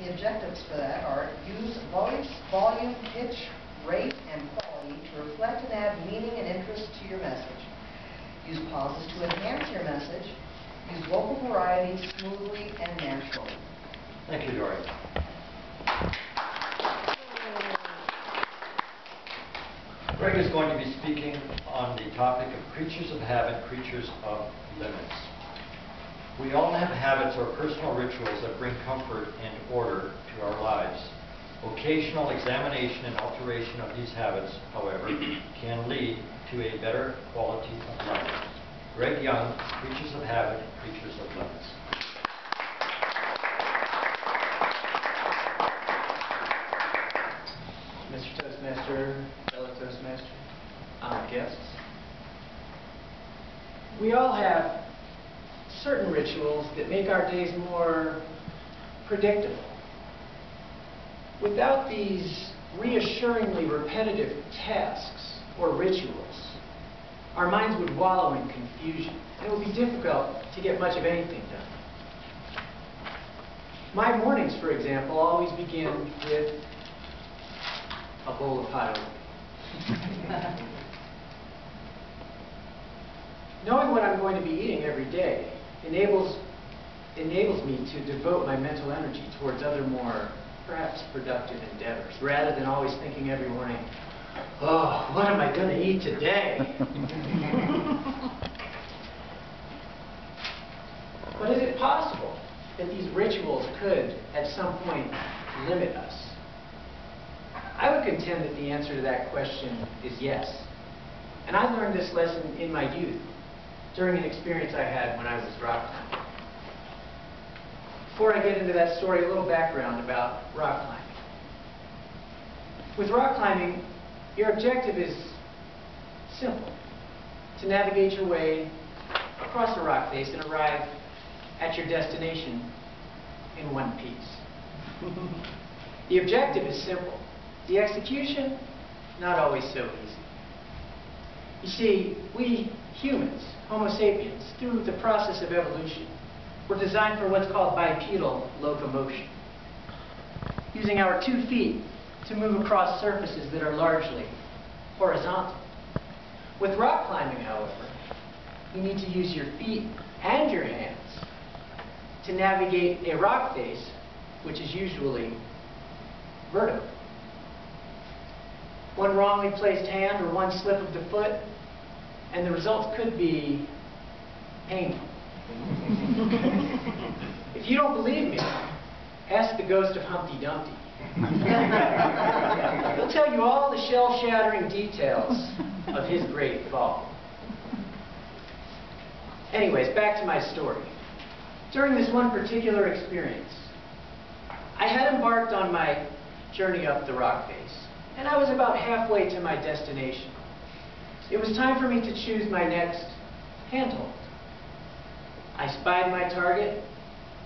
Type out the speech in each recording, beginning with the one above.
The objectives for that are use voice, volume, pitch, rate, and quality to reflect and add meaning and interest to your message. Use pauses to enhance your message. Use vocal variety smoothly and naturally. Thank you, Dory. Greg is going to be speaking on the topic of creatures of habit, creatures of limits. We all have habits or personal rituals that bring comfort and order to our lives. Occasional examination and alteration of these habits, however, can lead to a better quality of life. Greg Young, Creatures of Habit, Creatures of Limits. Mr. Toastmaster, fellow Toastmaster, guests. We all have certain rituals that make our days more predictable. Without these reassuringly repetitive tasks or rituals, our minds would wallow in confusion, and it would be difficult to get much of anything done. My mornings, for example, always begin with a bowl of hot oatmeal. Knowing what I'm going to be eating every day enables me to devote my mental energy towards other more, perhaps productive endeavors, rather than always thinking every morning, oh, what am I going to eat today? But is it possible that these rituals could, at some point, limit us? I would contend that the answer to that question is yes. And I learned this lesson in my youth, during an experience I had when I was rock climbing. Before I get into that story, a little background about rock climbing. With rock climbing, your objective is simple: to navigate your way across a rock face and arrive at your destination in one piece. The objective is simple. The execution, not always so easy. You see, we humans, Homo sapiens, through the process of evolution, were designed for what's called bipedal locomotion, using our 2 feet to move across surfaces that are largely horizontal. With rock climbing, however, you need to use your feet and your hands to navigate a rock face, which is usually vertical. One wrongly placed hand or one slip of the foot, and the results could be painful. If you don't believe me, ask the ghost of Humpty Dumpty. He'll tell you all the shell-shattering details of his great fall. Anyways, back to my story. During this one particular experience, I had embarked on my journey up the rock face, and I was about halfway to my destination. It was time for me to choose my next handhold. I spied my target,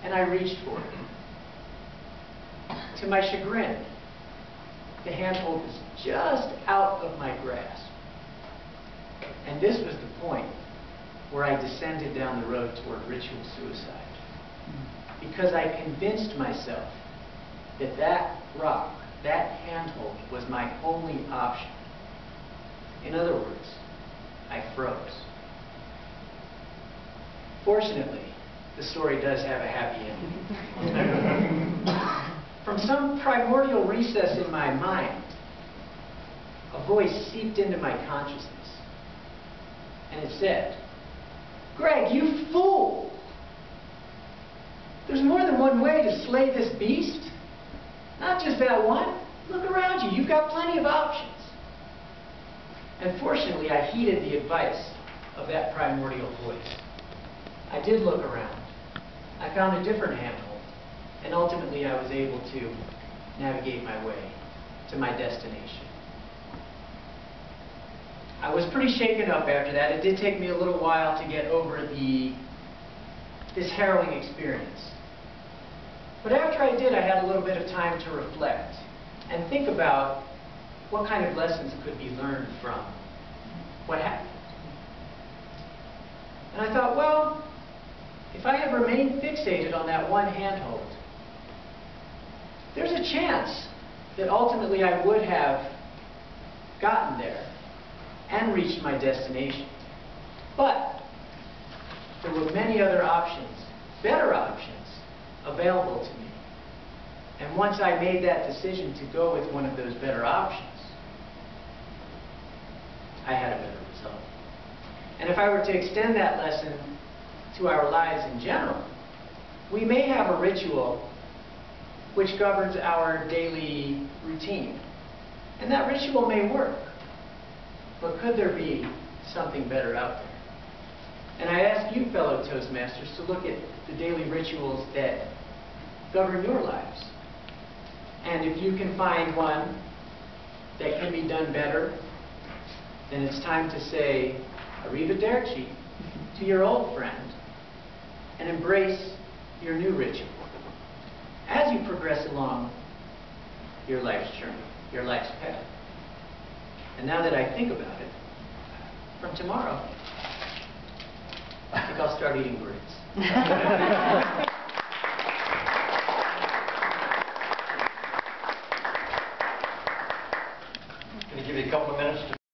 and I reached for it. To my chagrin, the handhold was just out of my grasp. And this was the point where I descended down the road toward ritual suicide. Because I convinced myself that that rock, that handhold, was my only option. In other words, I froze. Fortunately, the story does have a happy ending. From some primordial recess in my mind, a voice seeped into my consciousness. And it said, "Greg, you fool! There's more than one way to slay this beast. Not just that one. Look around you. You've got plenty of options." And fortunately, I heeded the advice of that primordial voice. I did look around. I found a different handhold, and ultimately I was able to navigate my way to my destination. I was pretty shaken up after that. It did take me a little while to get over this harrowing experience. But after I did, I had a little bit of time to reflect and think about what kind of lessons could be learned from what happened. And I thought, well, if I had remained fixated on that one handhold, chance that ultimately I would have gotten there and reached my destination. But there were many other options, better options, available to me. And once I made that decision to go with one of those better options, I had a better result. And if I were to extend that lesson to our lives in general, we may have a ritual which governs our daily routine. And that ritual may work, but could there be something better out there? And I ask you, fellow Toastmasters, to look at the daily rituals that govern your lives. And if you can find one that can be done better, then it's time to say arrivederci to your old friend and embrace your new ritual as you progress along your life's journey, your life's path. And now that I think about it, from tomorrow, I think I'll start eating grits.